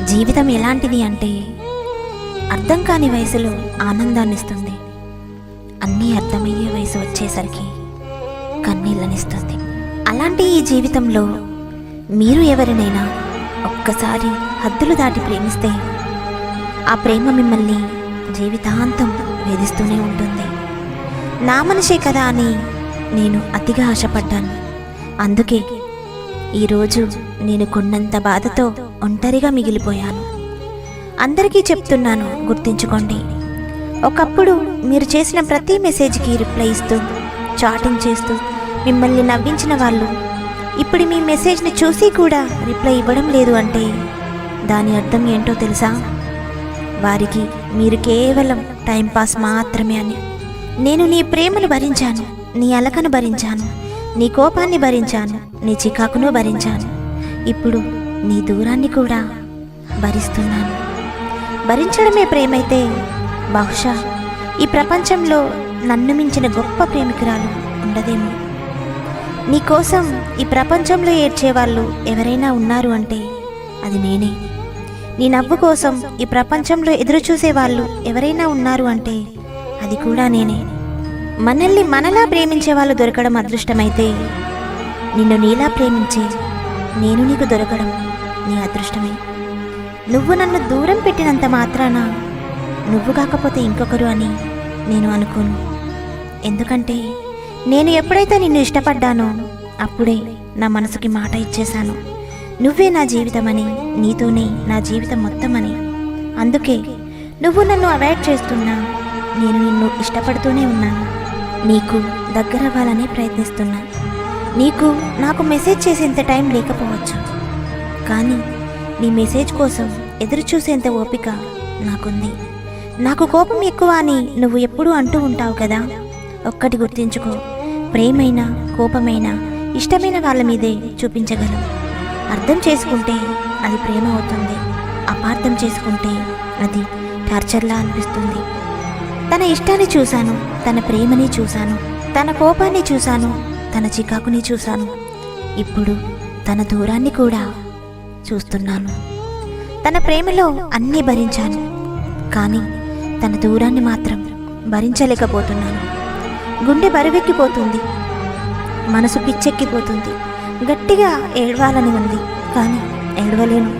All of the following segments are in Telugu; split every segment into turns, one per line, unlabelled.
జీవితం ఎలాంటిది అంటే అర్థం కాని వయసులో ఆనందాన్నిస్తుంది. అన్నీ అర్థమయ్యే వయసు వచ్చేసరికి కన్నీళ్ళనిస్తుంది. అలాంటి ఈ జీవితంలో మీరు ఎవరినైనా ఒక్కసారి హద్దులు దాటి ప్రేమిస్తే ఆ ప్రేమ మిమ్మల్ని జీవితాంతం వేధిస్తూనే ఉంటుంది. నా మనిషే కదా అని నేను అతిగా ఆశపడ్డాను. అందుకే ఈరోజు నేను కొన్నంత బాధతో ఒంటరిగా మిగిలిపోయాను. అందరికీ చెప్తున్నాను, గుర్తుంచుకోండి. ఒకప్పుడు మీరు చేసిన ప్రతి మెసేజ్కి రిప్లై ఇస్తూ చాటింగ్ చేస్తూ మిమ్మల్ని నవ్వించిన వాళ్ళు ఇప్పుడు మీ మెసేజ్ని చూసి కూడా రిప్లై ఇవ్వడం లేదు అంటే దాని అర్థం ఏంటో తెలుసా? వారికి మీరు కేవలం టైంపాస్ మాత్రమే అని. నేను నీ ప్రేమను భరించాను, నీ అలకను భరించాను, నీ కోపాన్ని భరించాను, నీ చికాకును భరించాను. ఇప్పుడు నీ దూరాన్ని కూడా భరిస్తున్నాను. భరించడమే ప్రేమైతే బహుశా ఈ ప్రపంచంలో నన్ను మించిన గొప్ప ప్రేమికురాలు ఉండదేమో. నీకోసం ఈ ప్రపంచంలో ఏడ్చేవాళ్ళు ఎవరైనా ఉన్నారు అంటే అది నేనే. నీ నవ్వు కోసం ఈ ప్రపంచంలో ఎదురు చూసేవాళ్ళు ఎవరైనా ఉన్నారు అంటే అది కూడా నేనే. మనల్ని మనలా ప్రేమించే వాళ్ళు దొరకడం అదృష్టమైతే నిన్ను నీలా ప్రేమించే నేను నీకు దొరకడం నీ అదృష్టమే. నువ్వు నన్ను దూరం పెట్టినంత మాత్రాన నువ్వు కాకపోతే ఇంకొకరు అని నేను అనుకోను. ఎందుకంటే నేను ఎప్పుడైతే నిన్ను ఇష్టపడ్డానో అప్పుడే నా మనసుకి మాట ఇచ్చేశాను. నువ్వే నా జీవితమని, నీతోనే నా జీవితం మొత్తమని. అందుకే నువ్వు నన్ను అవాయిడ్ చేస్తున్నా నేను నిన్ను ఇష్టపడుతూనే ఉన్నాను. నీకు దగ్గరవ్వాలనే ప్రయత్నిస్తున్నా. నీకు నాకు మెసేజ్ చేసేంత టైం లేకపోవచ్చు, కానీ నీ మెసేజ్ కోసం ఎదురు చూసేంత ఓపిక నాకుంది. నాకు కోపం ఎక్కువ అని నువ్వు ఎప్పుడూ అంటూ ఉంటావు కదా. ఒక్కటి గుర్తించుకో, ప్రేమైనా కోపమైనా ఇష్టమైన వాళ్ళ మీదే చూపించగలం. అర్థం చేసుకుంటే అది ప్రేమ అవుతుంది, అపార్థం చేసుకుంటే అది టార్చర్లా అనిపిస్తుంది. తన ఇష్టాన్ని చూశాను, తన ప్రేమని చూశాను, తన కోపాన్ని చూశాను, తన చికాకుని చూశాను. ఇప్పుడు తన దూరాన్ని కూడా చూస్తున్నాను. తన ప్రేమలో అన్నీ భరించాను, కానీ తన దూరాన్ని మాత్రం భరించలేకపోతున్నాను. గుండె బరువెక్కిపోతుంది, మనసు పిచ్చెక్కిపోతుంది. గట్టిగా ఏడవాలని ఉంది, కానీ ఏడవలేను.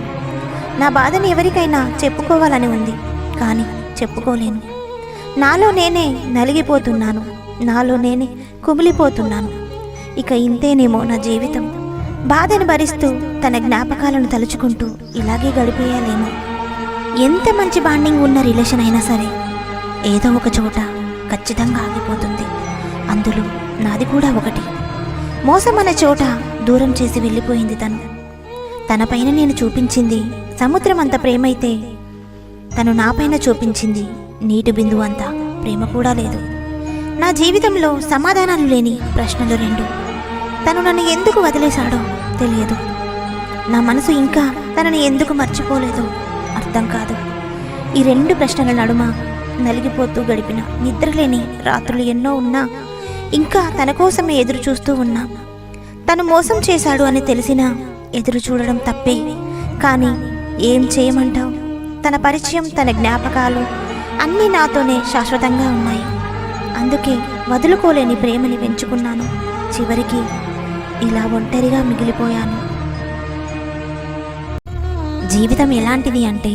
నా బాధని ఎవరికైనా చెప్పుకోవాలని ఉంది, కానీ చెప్పుకోలేను. నాలో నేనే నలిగిపోతున్నాను, నాలో నేనే కుమిలిపోతున్నాను. ఇక ఇంతేనేమో నా జీవితం. బాధను భరిస్తూ తన జ్ఞాపకాలను తలుచుకుంటూ ఇలాగే గడిపేయాలేమో. ఎంత మంచి బాండింగ్ ఉన్న రిలేషన్ అయినా సరే ఏదో ఒక చోట ఖచ్చితంగా ఆగిపోతుంది. అందులో నాది కూడా ఒకటి. మోసం అనే చోట దూరం చేసి వెళ్ళిపోయింది తను. తన పైన నేను చూపించింది సముద్రం అంత ప్రేమైతే తను నాపైన చూపించింది నీటి బిందువు అంత ప్రేమ కూడా లేదు. నా జీవితంలో సమాధానాలు లేని ప్రశ్నలు రెండు. తను నన్ను ఎందుకు వదిలేశాడో తెలియదు. నా మనసు ఇంకా తనని ఎందుకు మర్చిపోలేదో అర్థం కాదు. ఈ రెండు ప్రశ్నల నడుమ నలిగిపోతూ గడిపిన నిద్రలేని రాత్రులు ఎన్నో ఉన్నా ఇంకా తన కోసమే ఎదురు చూస్తూ ఉన్నా. తను మోసం చేశాడు అని తెలిసినా ఎదురు చూడడం తప్పే, కానీ ఏం చేయమంటావు? తన పరిచయం, తన జ్ఞాపకాలు అన్నీ నాతోనే శాశ్వతంగా ఉన్నాయి. అందుకే వదులుకోలేని ప్రేమని పెంచుకున్నాను. చివరికి ఇలా ఒంటరిగా మిగిలిపోయాను. జీవితం ఎలాంటిది అంటే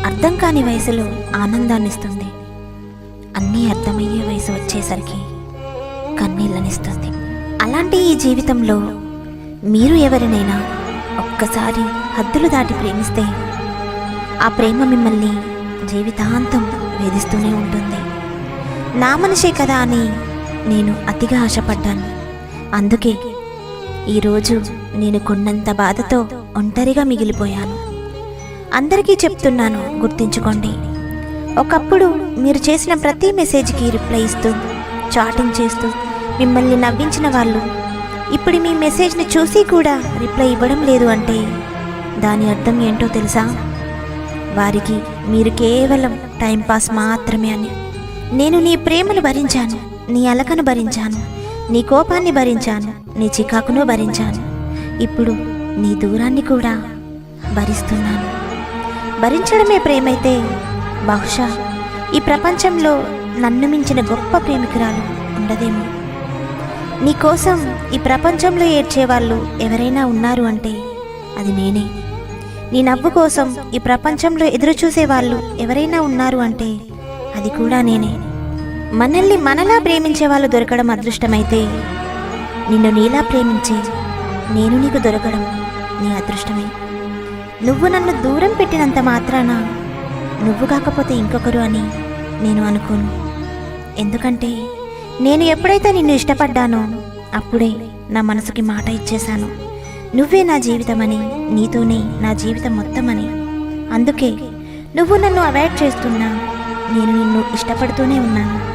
అర్థం కాని వయసులో ఆనందాన్నిస్తుంది. అన్నీ అర్థమయ్యే వయసు వచ్చేసరికి కన్నీళ్ళనిస్తుంది. అలాంటి ఈ జీవితంలో మీరు ఎవరినైనా ఒక్కసారి హద్దులు దాటి ప్రేమిస్తే ఆ ప్రేమ మిమ్మల్ని జీవితాంతం వేధిస్తూనే ఉంటుంది. నా మనిషే కదా అని నేను అతిగా ఆశపడ్డాను. అందుకే ఈరోజు నేను కొన్నంత బాధతో ఒంటరిగా మిగిలిపోయాను. అందరికీ చెప్తున్నాను, గుర్తుంచుకోండి. ఒకప్పుడు మీరు చేసిన ప్రతి మెసేజ్కి రిప్లై ఇస్తూ చాటింగ్ చేస్తూ మిమ్మల్ని నవ్వించిన వాళ్ళు ఇప్పుడు మీ మెసేజ్ని చూసి కూడా రిప్లై ఇవ్వడం లేదు అంటే దాని అర్థం ఏంటో తెలుసా? వారికి మీరు కేవలం టైంపాస్ మాత్రమే అని. నేను నీ ప్రేమను భరించాను, నీ అలకను భరించాను, నీ కోపాన్ని భరించాను, నీ చికాకును భరించాను. ఇప్పుడు నీ దూరాన్ని కూడా భరిస్తున్నాను. భరించడమే ప్రేమైతే బహుశా ఈ ప్రపంచంలో నన్ను మించిన గొప్ప ప్రేమికురాలు ఉండదేమో. నీకోసం ఈ ప్రపంచంలో ఏడ్చేవాళ్ళు ఎవరైనా ఉన్నారు అంటే అది నేనే. నీ నవ్వు కోసం ఈ ప్రపంచంలో ఎదురు చూసేవాళ్ళు ఎవరైనా ఉన్నారు అంటే అది కూడా నేనే. మనల్ని మనలా ప్రేమించే వాళ్ళు దొరకడం అదృష్టమైతే నిన్ను నీలా ప్రేమించే నేను నీకు దొరకడం నీ అదృష్టమే. నువ్వు నన్ను దూరం పెట్టినంత మాత్రాన నువ్వు కాకపోతే ఇంకొకరు అని నేను అనుకోను. ఎందుకంటే నేను ఎప్పుడైతే నిన్ను ఇష్టపడ్డానో అప్పుడే నా మనసుకి మాట ఇచ్చేశాను. నువ్వే నా జీవితమని, నీతోనే నా జీవితం మొత్తమని. అందుకే నువ్వు నన్ను అవాయిడ్ చేస్తున్నా నేను నిన్ను ఇష్టపడుతూనే ఉన్నాను.